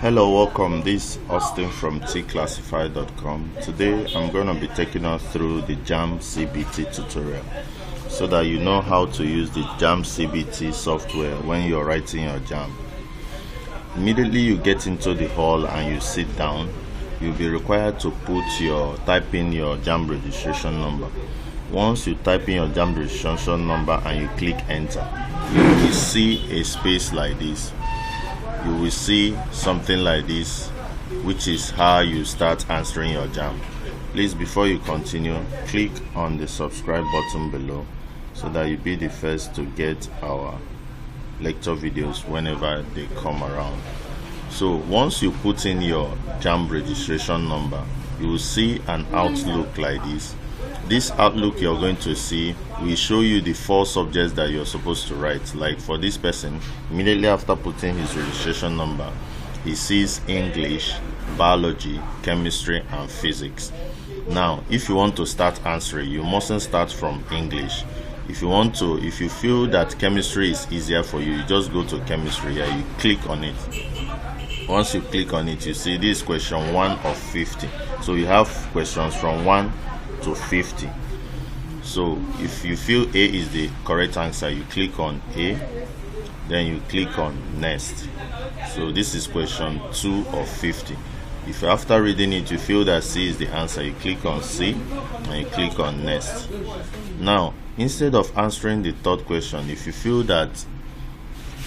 Hello, welcome. This is Austin from tclassify.com. Today I'm going to be taking us through the Jamb CBT tutorial so that you know how to use the Jamb CBT software when you're writing your Jamb. Immediately you get into the hall and you sit down, you'll be required to type in your Jamb registration number. Once you type in your Jamb registration number and you click enter, you will see a space like this. You will see something like this, which is how you start answering your Jamb. Please, before you continue, click on the subscribe button below so that you'll be the first to get our lecture videos whenever they come around. So once you put in your Jamb registration number, you will see an outlook like this. This outlook you're going to see will show you the 4 subjects that you're supposed to write. Like for this person, immediately after putting his registration number, he sees English, biology, chemistry, and physics. Now, if you want to start answering, you mustn't start from English. If you feel that chemistry is easier for you, you just go to chemistry here, you click on it. Once you click on it, you see this question 1 of 50. So you have questions from 1 to 50. So if you feel A is the correct answer, you click on A, then you click on next. So this is question 2 of 50. If after reading it you feel that C is the answer, you click on C and you click on next. Now, instead of answering the third question, if you feel that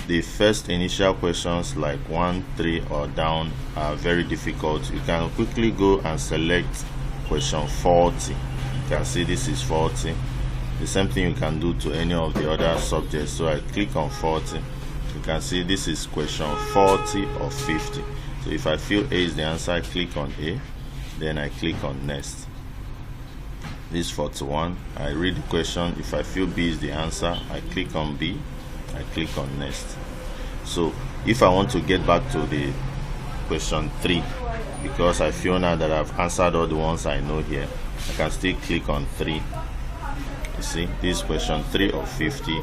the first initial questions like 1, 3 or down are very difficult, you can quickly go and select question 40. You can see this is 40. The same thing you can do to any of the other subjects. So I click on 40. You can see this is question 40 of 50. So if I feel A is the answer, I click on A, then I click on next. This is 41. I read the question. If I feel B is the answer, I click on B, I click on next. So if I want to get back to the question 3, because I feel now that I've answered all the ones I know here, I can still click on 3. You see, this is question 3 of 50.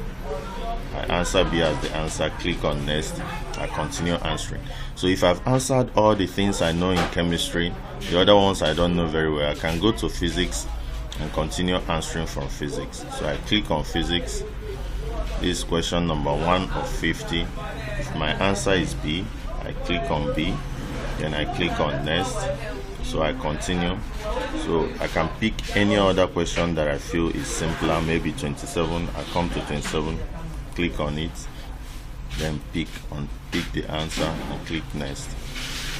I answer B as the answer, click on next, I continue answering. So if I've answered all the things I know in chemistry, the other ones I don't know very well, I can go to physics and continue answering from physics. So I click on physics. This is question number 1 of 50. If my answer is B, I click on B, then I click on next. So I continue. So I can pick any other question that I feel is simpler, maybe 27. I come to 27, click on it, then pick the answer and click next.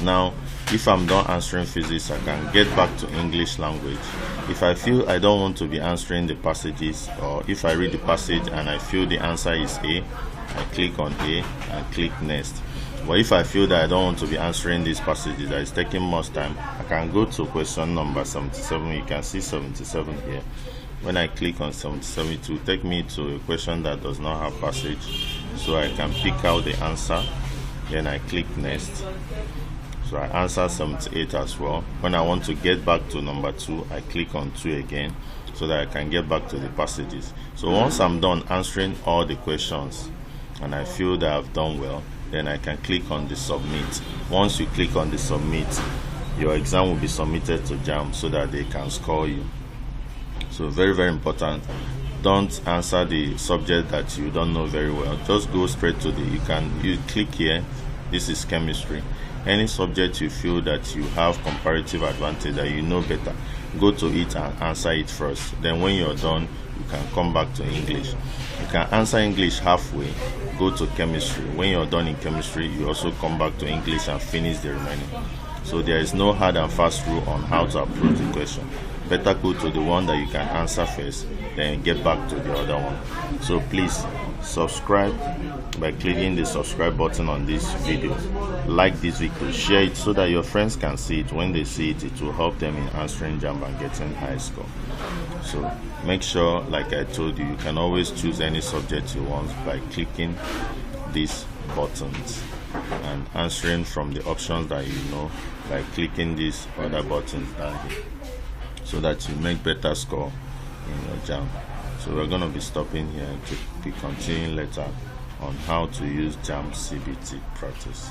Now, if I'm done answering physics, I can get back to English language. If I feel I don't want to be answering the passages, or if I read the passage and I feel the answer is A, I click on A and click next. But if I feel that I don't want to be answering these passages, that is taking much time, I can go to question number 77. You can see 77 here. When I click on 77, it will take me to a question that does not have passage. So I can pick out the answer, then I click next. So I answer 78 as well. When I want to get back to number 2, I click on 2 again so that I can get back to the passages. So once I'm done answering all the questions and I feel that I've done well, then I can click on the submit. Once you click on the submit, your exam will be submitted to Jamb so that they can score you. So very, very important. Don't answer the subject that you don't know very well. Just go straight to you click here. This is chemistry. Any subject you feel that you have comparative advantage, that you know better, go to it and answer it first. Then when you're done, you can come back to English. You can answer English halfway, go to chemistry. When you're done in chemistry, you also come back to English and finish the remaining. So there is no hard and fast rule on how to approach the question. Better go to the one that you can answer first, then get back to the other one. So please subscribe by clicking the subscribe button on this video. Like this video, share it so that your friends can see it. When they see it, it will help them in answering Jamb and getting high score. So make sure, like I told you, you can always choose any subject you want by clicking these buttons and answering from the options that you know by clicking these other buttons down here, so that you make better score in your Jamb. So we're going to be stopping here to be continuing later on how to use Jamb CBT practice.